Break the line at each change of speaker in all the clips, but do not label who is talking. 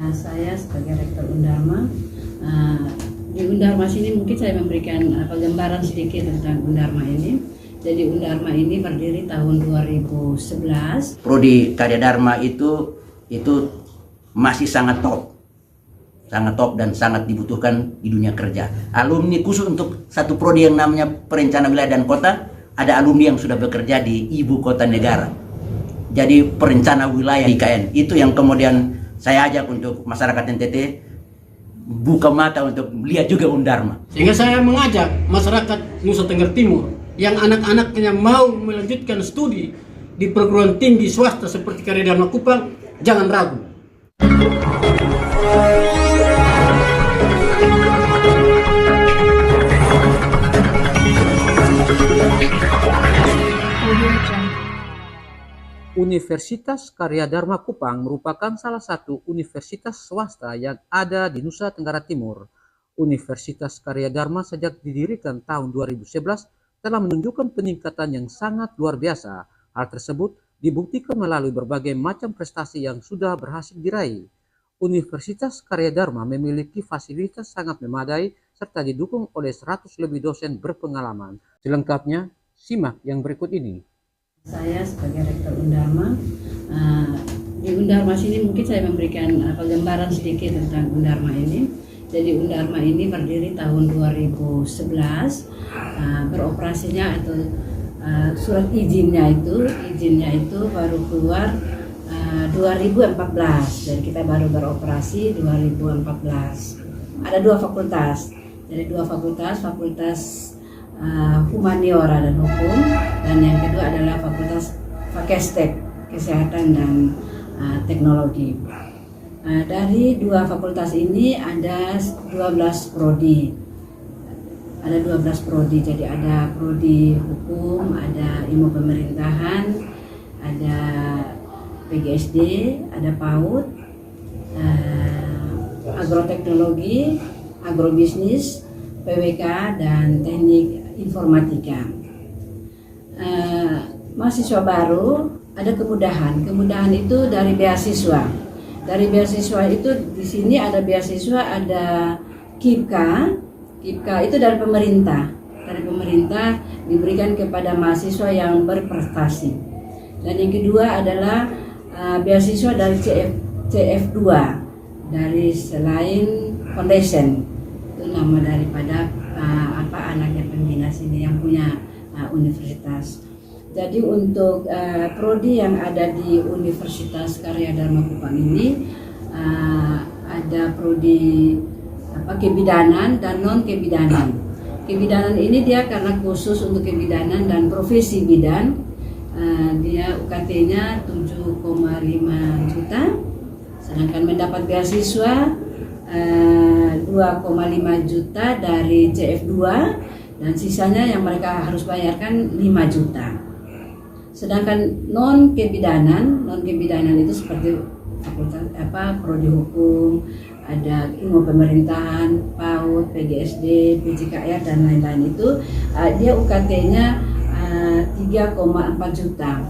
Saya sebagai Rektor Undarma, di Undarma sini mungkin saya memberikan gambaran sedikit tentang Undarma ini. Jadi Undarma ini berdiri tahun 2011.
Prodi Karya Dharma itu masih sangat top dan sangat dibutuhkan di dunia kerja. Alumni khusus untuk satu prodi yang namanya Perencanaan Wilayah dan Kota, ada alumni yang sudah bekerja di ibu kota negara. Jadi perencana wilayah IKN itu yang kemudian saya ajak untuk masyarakat NTT buka mata untuk melihat juga Undarma.
Sehingga saya mengajak masyarakat Nusa Tenggara Timur yang anak-anaknya mau melanjutkan studi di perguruan tinggi swasta seperti Karya Dharma Kupang, jangan ragu.
Universitas Karya Dharma Kupang merupakan salah satu universitas swasta yang ada di Nusa Tenggara Timur. Universitas Karya Dharma sejak didirikan tahun 2011 telah menunjukkan peningkatan yang sangat luar biasa. Hal tersebut dibuktikan melalui berbagai macam prestasi yang sudah berhasil diraih. Universitas Karya Dharma memiliki fasilitas sangat memadai serta didukung oleh 100 lebih dosen berpengalaman. Selengkapnya, simak yang berikut ini.
Saya sebagai Rektor Undarma, di Undarma sini mungkin saya memberikan gambaran sedikit tentang Undarma ini. Jadi Undarma ini berdiri tahun 2011, beroperasinya atau surat izinnya itu baru keluar 2014. Jadi kita baru beroperasi 2014. Ada dua fakultas. Jadi dua fakultas humaniora dan hukum, dan yang kedua adalah fakultas Fakestek, kesehatan dan teknologi. Dari dua fakultas ini ada 12 prodi. Ada 12 prodi, jadi ada prodi hukum, ada ilmu pemerintahan, ada PGSD, ada PAUD, agroteknologi, agrobisnis, PWK, dan teknik informatika. Mahasiswa baru ada kemudahan itu dari beasiswa. Dari beasiswa itu di sini ada beasiswa, ada KIPKA itu dari pemerintah diberikan kepada mahasiswa yang berprestasi. Dan yang kedua adalah beasiswa dari CF2 dari selain foundation, itu nama daripada anaknya pembina sini yang punya universitas. Jadi untuk prodi yang ada di Universitas Karya Dharma Kupang ini ada prodi kebidanan dan non kebidanan. Kebidanan ini dia karena khusus untuk kebidanan dan profesi bidan, dia UKT-nya 7,5 juta, sedangkan mendapat beasiswa 2,5 juta dari CF2, dan sisanya yang mereka harus bayarkan 5 juta. Sedangkan non kebidanan itu seperti fakultas prodi hukum, ada ilmu pemerintahan, PAUD, PGSD, PJKR dan lain-lain itu dia UKT-nya 3,4 juta.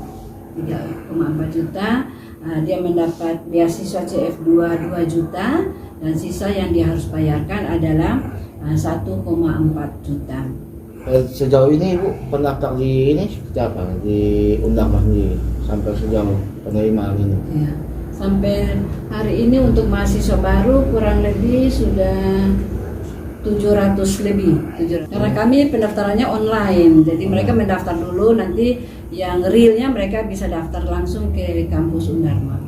3,4 juta, dia mendapat beasiswa CF2 2 juta, dan sisa yang dia harus bayarkan adalah 1,4 juta.
Sejauh ini Ibu pendaftar di ini seperti apa? Di Undarma sendiri sampai sejauh penerimaan ini?
Ya, sampai hari ini untuk mahasiswa baru kurang lebih sudah 700 lebih. Karena kami pendaftarannya online, jadi mereka mendaftar dulu, nanti yang realnya mereka bisa daftar langsung ke kampus Undarma.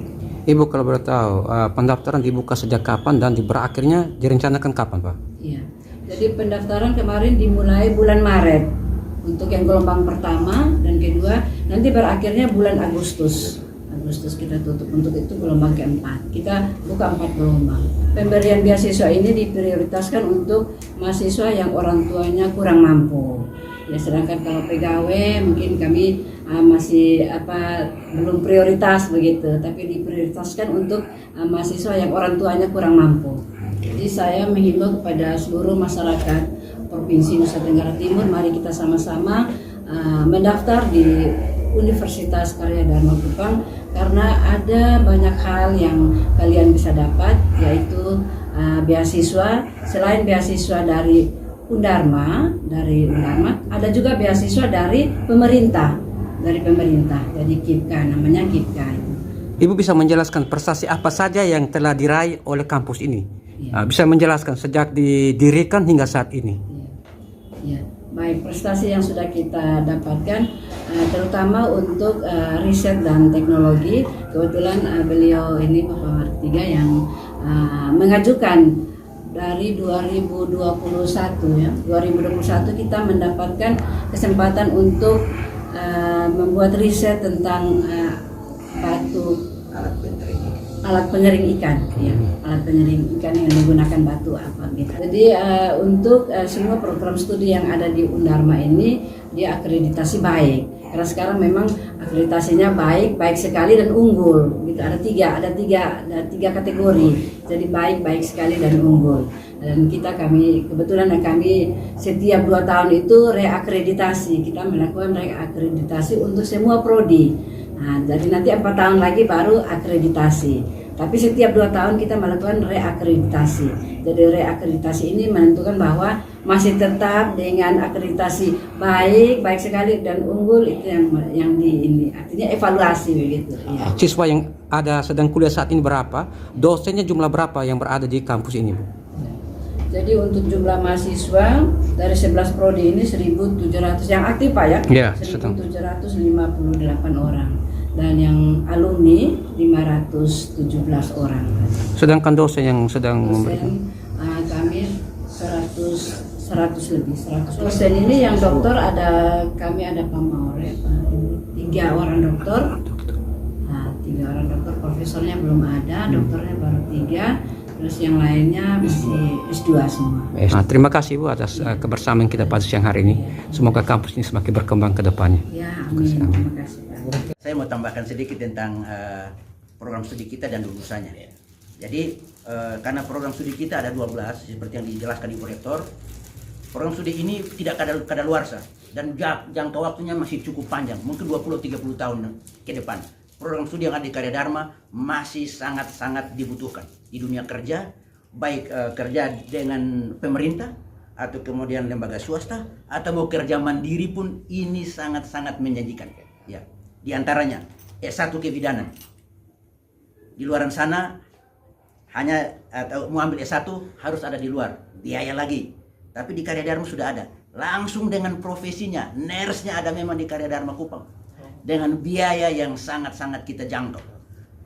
Ibu kalau boleh tahu, pendaftaran dibuka sejak kapan dan berakhirnya direncanakan kapan, Pak?
Iya, jadi pendaftaran kemarin dimulai bulan Maret untuk yang gelombang pertama dan kedua, nanti berakhirnya bulan Agustus kita tutup. Untuk itu gelombang keempat, kita buka 4 gelombang. Pemberian beasiswa ini diprioritaskan untuk mahasiswa yang orang tuanya kurang mampu. Ya, sedangkan kalau pegawai mungkin kami masih belum prioritas begitu, tapi diprioritaskan untuk mahasiswa yang orang tuanya kurang mampu. Jadi saya menghimbau kepada seluruh masyarakat Provinsi Nusa Tenggara Timur, mari kita sama-sama mendaftar di Universitas Karya Dharma Kupang karena ada banyak hal yang kalian bisa dapat, yaitu beasiswa. Selain beasiswa dari Undarma, ada juga beasiswa dari pemerintah, jadi KIPKA, namanya KIPKA.
Ibu bisa menjelaskan prestasi apa saja yang telah diraih oleh kampus ini?
Iya.
Bisa menjelaskan sejak didirikan hingga saat ini.
Ya, baik, prestasi yang sudah kita dapatkan terutama untuk riset dan teknologi. Kebetulan beliau ini Bapak Martiga yang mengajukan dari 2021 ya. 2021 kita mendapatkan kesempatan untuk membuat riset tentang batu alat pengering ikan ya, alat pengering ikan yang menggunakan batu apa gitu. Jadi untuk semua program studi yang ada di Undarma ini dia akreditasi baik. Karena sekarang memang akreditasinya baik sekali dan unggul gitu. Ada tiga kategori. Jadi baik sekali dan unggul. Dan kami kebetulan setiap 2 tahun itu reakreditasi. Kita melakukan reakreditasi untuk semua prodi. Nah, jadi nanti 4 tahun lagi baru akreditasi. Tapi setiap 2 tahun kita melakukan reakreditasi. Jadi reakreditasi ini menentukan bahwa masih tetap dengan akreditasi baik sekali dan unggul, itu yang ini artinya evaluasi begitu. Ya.
Siswa yang ada sedang kuliah saat ini berapa? Dosennya jumlah berapa yang berada di kampus ini, Bu?
Jadi untuk jumlah mahasiswa dari 11 prodi ini 1.700 yang aktif Pak ya,
Ya,
1.758 orang. Dan yang alumni 517 orang.
Sedangkan dosen yang sedang
Dosen kami 100 lebih. 100 dosen ini yang doktor kami ada Pak Maure, 3 orang doktor. 3 orang doktor, profesornya belum ada, dokternya baru 3. Terus yang lainnya masih S2 semua.
Nah, terima kasih Bu atas kebersamaan kita pada siang hari ini. Semoga kampus ini semakin berkembang ke depannya.
Ya, amin. Terima kasih Pak.
Saya mau tambahkan sedikit tentang program studi kita dan lulusannya. Jadi karena program studi kita ada 12 seperti yang dijelaskan Ibu Rektor. Program studi ini tidak kadaluarsa dan jangka waktunya masih cukup panjang, mungkin 20-30 tahun ke depan. Program studi yang ada di Karya Dharma masih sangat-sangat dibutuhkan di dunia kerja, baik kerja dengan pemerintah atau kemudian lembaga swasta atau mau kerja mandiri pun ini sangat-sangat menjanjikan. Ya, di antaranya S1 kebidanan. Di luaran sana hanya atau mau ambil S1 harus ada di luar, biaya lagi. Tapi di Karya Dharma sudah ada, langsung dengan profesinya, nurse-nya ada memang di Karya Dharma Kupang. Dengan biaya yang sangat-sangat kita jangkau.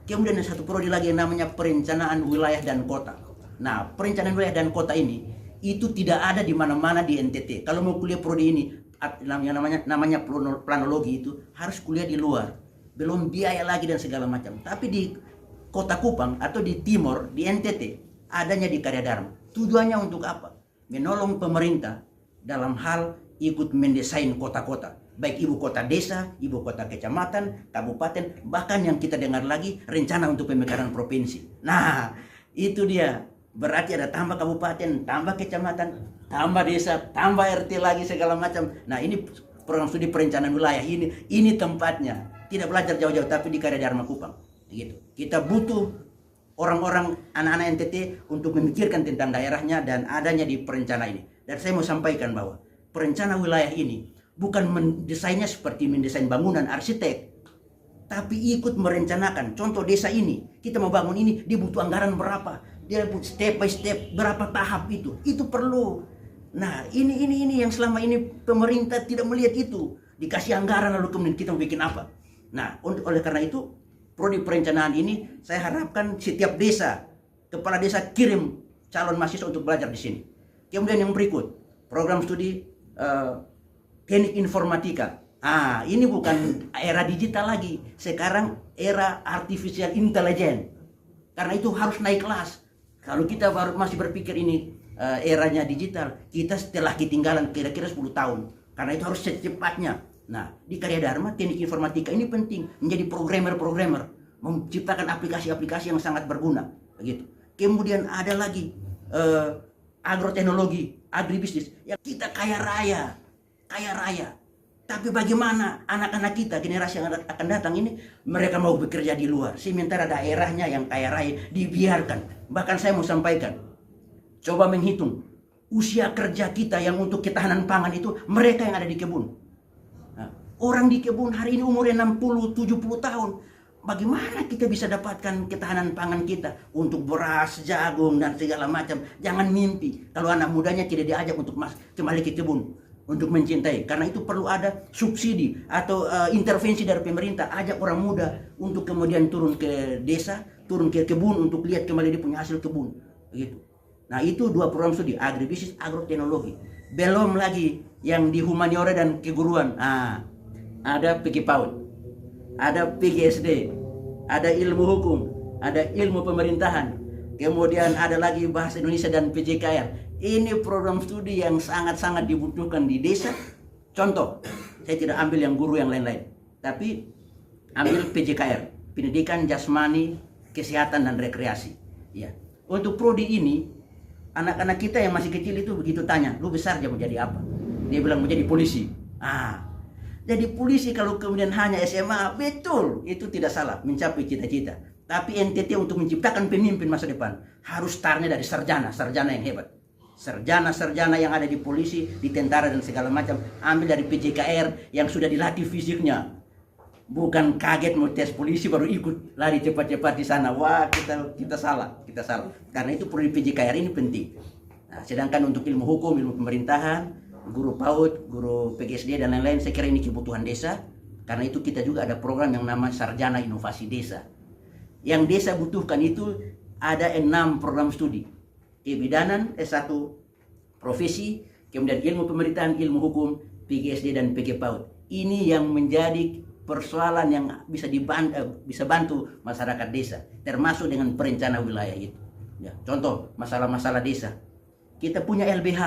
Kemudian ada satu prodi lagi yang namanya perencanaan wilayah dan kota. Nah, perencanaan wilayah dan kota ini itu tidak ada di mana-mana di NTT. Kalau mau kuliah prodi ini yang namanya planologi itu harus kuliah di luar. Belum biaya lagi dan segala macam. Tapi di Kota Kupang atau di Timor, di NTT, adanya di Karya Dharma. Tujuannya untuk apa? Menolong pemerintah dalam hal ikut mendesain kota-kota. Baik ibu kota desa, ibu kota kecamatan, kabupaten, bahkan yang kita dengar lagi rencana untuk pemekaran provinsi. Nah, itu dia. Berarti ada tambah kabupaten, tambah kecamatan, tambah desa, tambah RT lagi segala macam. Nah, ini program studi perencanaan wilayah ini tempatnya. Tidak belajar jauh-jauh tapi di Karya Dharma Kupang. Gitu. Kita butuh orang-orang anak-anak NTT untuk memikirkan tentang daerahnya dan adanya di perencana ini. Dan saya mau sampaikan bahwa perencana wilayah ini bukan mendesainnya seperti mendesain bangunan arsitek, tapi ikut merencanakan. Contoh desa ini, kita mau bangun ini, dia butuh anggaran berapa, dia step by step berapa tahap itu perlu. Nah, ini yang selama ini pemerintah tidak melihat itu, dikasih anggaran lalu kemudian kita mau bikin apa. Nah, oleh karena itu prodi perencanaan ini saya harapkan setiap desa, kepala desa kirim calon mahasiswa untuk belajar di sini. Kemudian yang berikut, program studi teknik informatika. Ini bukan era digital lagi. Sekarang era artificial intelligence. Karena itu harus naik kelas. Kalau kita masih berpikir ini eranya digital, kita setelah ketinggalan kira-kira 10 tahun. Karena itu harus secepatnya. Nah, di Karya Dharma teknik informatika ini penting menjadi programmer, menciptakan aplikasi-aplikasi yang sangat berguna. Begitu. Kemudian ada lagi agroteknologi, agribisnis. Ya kita kaya raya. Tapi bagaimana anak-anak kita, generasi yang akan datang ini, mereka mau bekerja di luar. Sementara daerahnya yang kaya raya dibiarkan. Bahkan saya mau sampaikan, coba menghitung usia kerja kita yang untuk ketahanan pangan itu, mereka yang ada di kebun. Nah, orang di kebun hari ini umurnya 60-70 tahun. Bagaimana kita bisa dapatkan ketahanan pangan kita untuk beras, jagung, dan segala macam? Jangan mimpi kalau anak mudanya tidak diajak untuk kembali ke kebun, untuk mencintai. Karena itu perlu ada subsidi atau intervensi dari pemerintah. Ajak orang muda untuk kemudian turun ke desa, turun ke kebun untuk lihat kembali dia punya hasil kebun. Begitu. Nah, itu 2 program studi, agribisnis, agroteknologi. Belum lagi yang di humaniora dan keguruan. Nah, ada PG PAUD, ada PGSD, ada ilmu hukum, ada ilmu pemerintahan, kemudian ada lagi bahasa Indonesia dan PJKR. Ini program studi yang sangat-sangat dibutuhkan di desa. Contoh, saya tidak ambil yang guru yang lain-lain, tapi ambil PJKR, pendidikan jasmani, kesehatan dan rekreasi. Ya, untuk prodi ini, anak-anak kita yang masih kecil itu begitu tanya, lu besar dia mau jadi apa? Dia bilang mau jadi polisi. Jadi polisi kalau kemudian hanya SMA, betul, itu tidak salah, mencapai cita-cita. Tapi NTT untuk menciptakan pemimpin masa depan, harus startnya dari sarjana yang hebat. Sarjana yang ada di polisi, di tentara dan segala macam, ambil dari PJKR yang sudah dilatih fisiknya. Bukan kaget mau tes polisi baru ikut lari cepat-cepat di sana. Wah, kita salah. Karena itu perlu PJKR ini penting. Nah, sedangkan untuk ilmu hukum, ilmu pemerintahan, guru PAUD, guru PGSD dan lain-lain, saya kira ini kebutuhan desa. Karena itu kita juga ada program yang namanya Sarjana Inovasi Desa. Yang desa butuhkan itu ada 6 program studi. Kebidanan S1, profesi, kemudian ilmu pemerintahan, ilmu hukum, PGSD dan PG PAUD. Ini yang menjadi persoalan yang bisa bantu masyarakat desa, termasuk dengan perencana wilayah itu. Ya, contoh masalah-masalah desa. Kita punya LBH.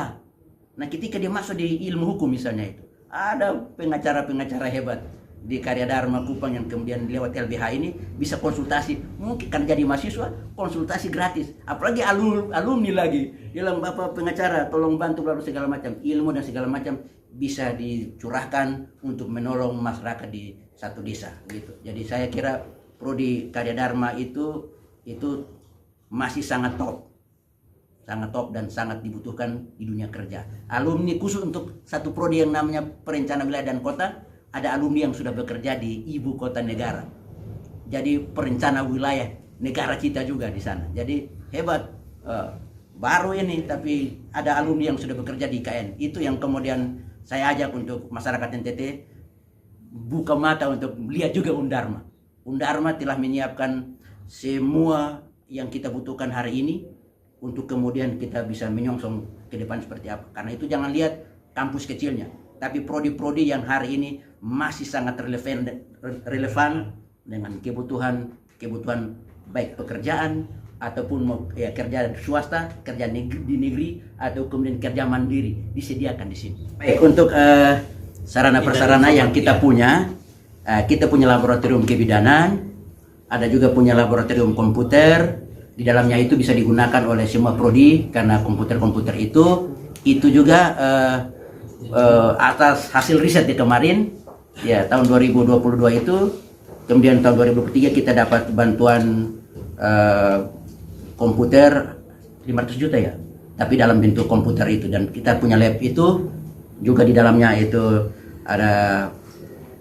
Nah, ketika dia masuk di ilmu hukum misalnya itu, ada pengacara-pengacara hebat di Karya Dharma Kupang yang kemudian lewat LBH ini bisa konsultasi, mungkin kan jadi mahasiswa konsultasi gratis, apalagi alumni lagi, bilang Bapak pengacara tolong bantu segala macam ilmu dan segala macam bisa dicurahkan untuk menolong masyarakat di satu desa gitu. Jadi saya kira prodi Karya Dharma itu masih sangat top dan sangat dibutuhkan di dunia kerja. Alumni khusus untuk satu prodi yang namanya perencana wilayah dan kota, ada alumni yang sudah bekerja di ibu kota negara. Jadi perencana wilayah negara kita juga di sana. Jadi hebat. Baru ini tapi ada alumni yang sudah bekerja di IKN. Itu yang kemudian saya ajak untuk masyarakat NTT buka mata untuk lihat juga Undharma. Undharma telah menyiapkan semua yang kita butuhkan hari ini untuk kemudian kita bisa menyongsong ke depan seperti apa. Karena itu jangan lihat kampus kecilnya, tapi prodi-prodi yang hari ini masih sangat relevan dengan kebutuhan baik pekerjaan ataupun kerja swasta, kerja di negeri atau kemudian kerja mandiri disediakan di sini. Baik, untuk sarana prasarana yang kita punya laboratorium kebidanan, ada juga punya laboratorium komputer. Di dalamnya itu bisa digunakan oleh semua prodi karena komputer itu juga atas hasil riset di kemarin ya tahun 2022 itu, kemudian tahun 2023 kita dapat bantuan komputer 500 juta ya, tapi dalam bentuk komputer itu, dan kita punya lab itu juga di dalamnya itu ada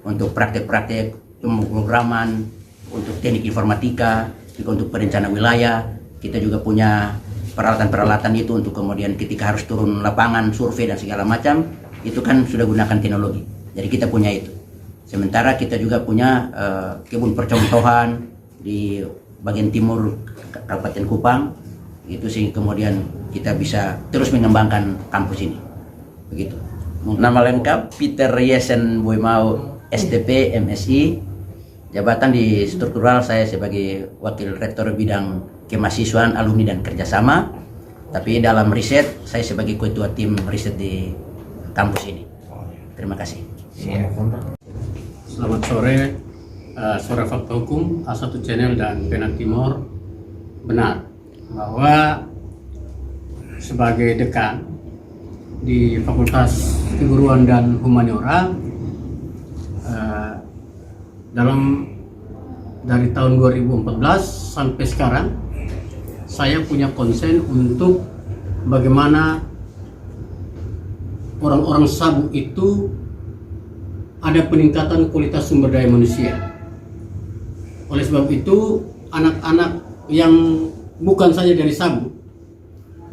untuk praktek-praktek pemrograman, untuk teknik informatika, juga untuk perencana wilayah. Kita juga punya peralatan-peralatan itu untuk kemudian ketika harus turun lapangan, survei dan segala macam, itu kan sudah gunakan teknologi. Jadi kita punya itu. Sementara kita juga punya kebun percontohan di bagian timur Kabupaten Kupang, itu sih kemudian kita bisa terus mengembangkan kampus ini. Begitu. Nama lengkap Peter Yesen Boimau, STP, MSI. Jabatan di struktural saya sebagai Wakil Rektor Bidang Kemahasiswaan, Alumni dan Kerjasama. Tapi dalam riset saya sebagai Ketua Tim Riset di kampus ini. Terima kasih.
Selamat sore, Suara Fakta Hukum, A1 Channel dan Penang Timur. Benar bahwa sebagai dekan di Fakultas Keguruan dan Humaniora, dari tahun 2014 sampai sekarang saya punya konsen untuk bagaimana orang-orang Sabu itu ada peningkatan kualitas sumber daya manusia. Oleh sebab itu, anak-anak yang bukan saja dari Sabu,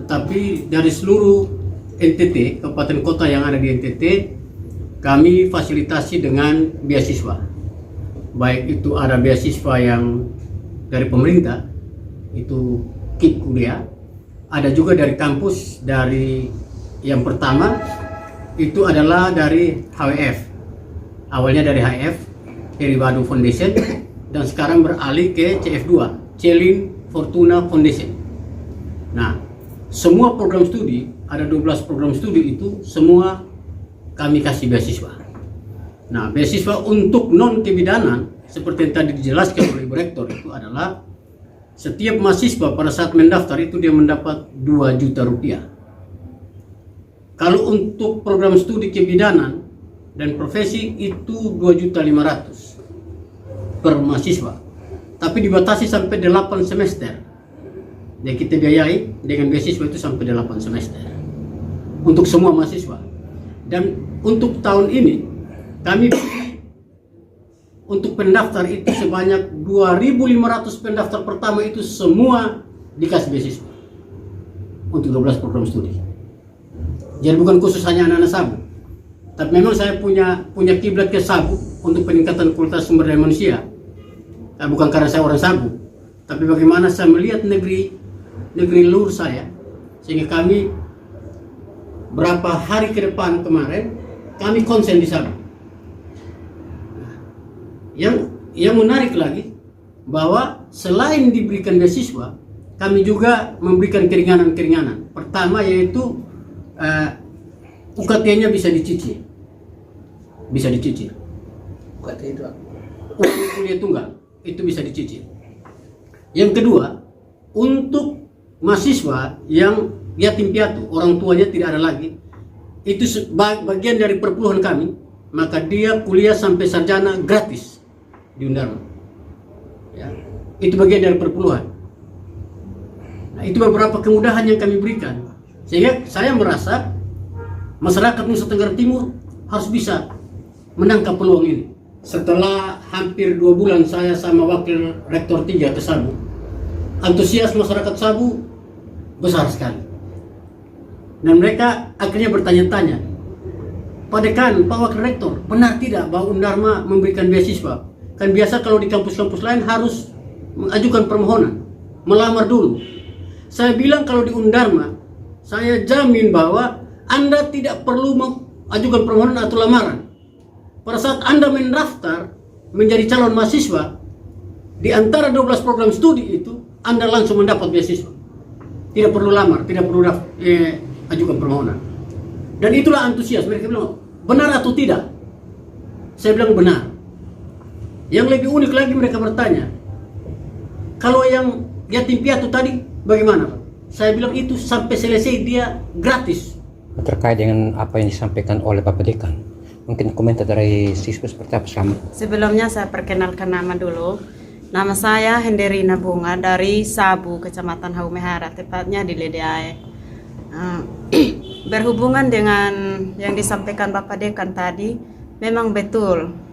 tetapi dari seluruh NTT, kabupaten kota yang ada di NTT, kami fasilitasi dengan beasiswa. Baik itu ada beasiswa yang dari pemerintah, itu KIP kuliah, ada juga dari kampus, dari yang pertama itu adalah dari HWF. Awalnya dari HF, Heri Badu Foundation, dan sekarang beralih ke CF2, Celin Fortuna Foundation. Nah, semua program studi, ada 12 program studi itu semua kami kasih beasiswa. Nah, beasiswa untuk non-kebidanan, seperti yang tadi dijelaskan oleh Ibu Rektor, itu adalah setiap mahasiswa pada saat mendaftar itu dia mendapat 2 juta rupiah. Kalau untuk program studi kebidanan dan profesi itu 2.500.000 per mahasiswa, tapi dibatasi sampai 8 semester. Jadi kita biayai dengan beasiswa itu sampai 8 semester untuk semua mahasiswa. Dan untuk tahun ini kami untuk pendaftar itu sebanyak 2.500 pendaftar pertama itu semua dikasih beasiswa untuk 12 program studi. Jadi bukan khusus hanya anak-anak Sabu. Tapi memang saya punya kiblat ke Sabu untuk peningkatan kualitas sumber daya manusia. Bukan karena saya orang Sabu, tapi bagaimana saya melihat negeri luhur saya, sehingga kami berapa hari ke depan kemarin kami konsen di Sabu. Yang menarik lagi bahwa selain diberikan beasiswa, kami juga memberikan keringanan-keringanan. Pertama yaitu UKT-nya bisa dicicil.
UKT itu apa?
Uang kuliah tunggal itu bisa dicicil. Yang kedua, untuk mahasiswa yang yatim piatu, orang tuanya tidak ada lagi, itu bagian dari perpuluhan kami, maka dia kuliah sampai sarjana gratis di Undarma. Ya, itu bagian dari perpuluhan. Nah, itu beberapa kemudahan yang kami berikan, sehingga saya merasa masyarakat Nusa Tenggara Timur harus bisa menangkap peluang ini. Setelah hampir 2 bulan saya sama Wakil Rektor 3 ke Sabu, antusias masyarakat Sabu besar sekali. Dan mereka akhirnya bertanya-tanya, Pak Dekan, Pak Wakil Rektor, benar tidak bahwa Undarma memberikan beasiswa? Kan biasa kalau di kampus-kampus lain harus mengajukan permohonan, melamar dulu. Saya bilang kalau di Undarma, saya jamin bahwa Anda tidak perlu mengajukan permohonan atau lamaran. Pada saat Anda mendaftar menjadi calon mahasiswa, di antara 12 program studi itu, Anda langsung mendapat beasiswa. Tidak perlu lamar, tidak perlu ajukan permohonan. Dan itulah antusias. Mereka bilang, benar atau tidak? Saya bilang benar. Yang lebih unik lagi mereka bertanya, kalau yang yatim piatu tadi bagaimana Pak? Saya bilang itu sampai selesai dia gratis.
Terkait dengan apa yang disampaikan oleh Bapak Dekan, mungkin komentar dari siswa seperti apa sama?
Sebelumnya saya perkenalkan nama dulu. Nama saya Henderina Bunga dari Sabu, Kecamatan Haumehara, tepatnya di Ledeae. Berhubungan dengan yang disampaikan Bapak Dekan tadi, memang betul.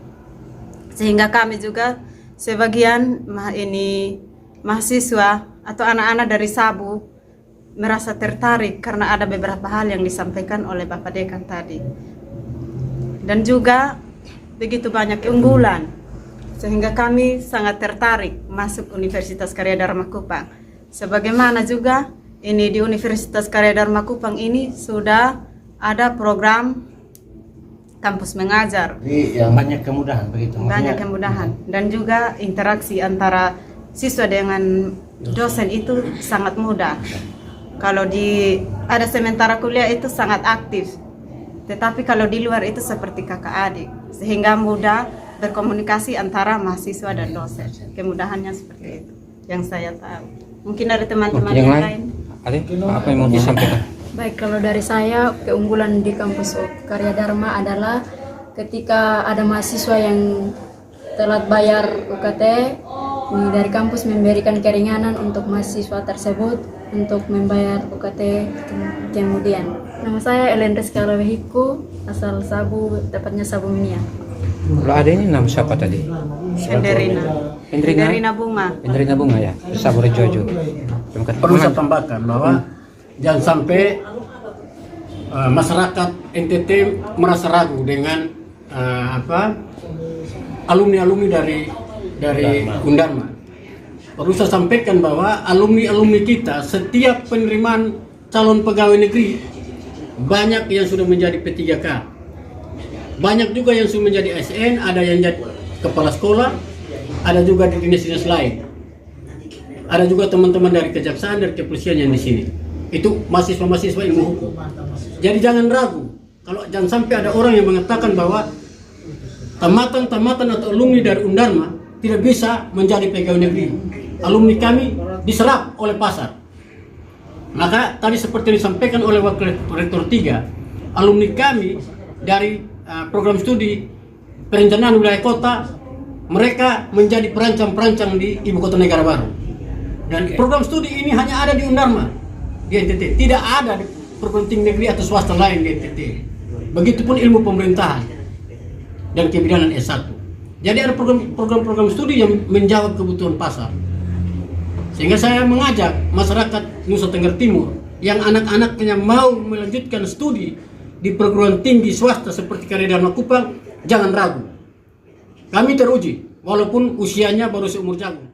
Sehingga kami juga sebagian mahasiswa atau anak-anak dari Sabu merasa tertarik karena ada beberapa hal yang disampaikan oleh Bapak Dekan tadi. Dan juga begitu banyak keunggulan sehingga kami sangat tertarik masuk Universitas Karya Dharma Kupang. Sebagaimana juga ini di Universitas Karya Dharma Kupang ini sudah ada program kampus mengajar.
Jadi yang banyak kemudahan begitu.
Banyak kemudahan dan juga interaksi antara siswa dengan dosen itu sangat mudah. Kalau ada sementara kuliah itu sangat aktif. Tetapi kalau di luar itu seperti kakak adik, sehingga mudah berkomunikasi antara mahasiswa dan dosen. Kemudahannya seperti itu yang saya tahu. Mungkin ada teman-teman yang lain.
Apa yang mau disampaikan?
Baik, kalau dari saya keunggulan di kampus Karya Dharma adalah ketika ada mahasiswa yang telat bayar UKT, dari kampus memberikan keringanan untuk mahasiswa tersebut untuk membayar UKT kemudian. Nama saya Ellen Rizka Lewehiku, asal Sabu, tepatnya Sabu Minia.
Kalau ada ini nama siapa tadi?
Hendrina Bunga.
Hendrina Bunga ya, Sabu Rejojo.
Perlu saya tambahkan bahwa jangan sampai masyarakat NTT merasa ragu dengan alumni-alumni dari Undharma. Perlu saya sampaikan bahwa alumni-alumni kita setiap penerimaan calon pegawai negeri banyak yang sudah menjadi P3K, banyak juga yang sudah menjadi ASN, ada yang jadi kepala sekolah, ada juga di dinas-dinas lain, ada juga teman-teman dari kejaksaan, dari kepolisian yang di sini. Itu mahasiswa-mahasiswa ilmu hukum. Jadi jangan ragu, kalau jangan sampai ada orang yang mengatakan bahwa tamatan atau alumni dari Undharma tidak bisa menjadi pegawai negeri. Alumni kami diserap oleh pasar. Maka tadi seperti disampaikan oleh Wakil Rektor 3, alumni kami dari program studi perencanaan wilayah kota, mereka menjadi perancang-perancang di ibu kota negara baru. Dan program studi ini hanya ada di Undharma, di NTT. Tidak ada di perguruan tinggi negeri atau swasta lain di NTT. Begitupun ilmu pemerintahan dan kebidanan S1. Jadi ada program-program studi yang menjawab kebutuhan pasar. Sehingga saya mengajak masyarakat Nusa Tenggara Timur yang anak-anaknya mau melanjutkan studi di perguruan tinggi swasta seperti Karya Dharma Kupang, jangan ragu. Kami teruji, walaupun usianya baru seumur jagung.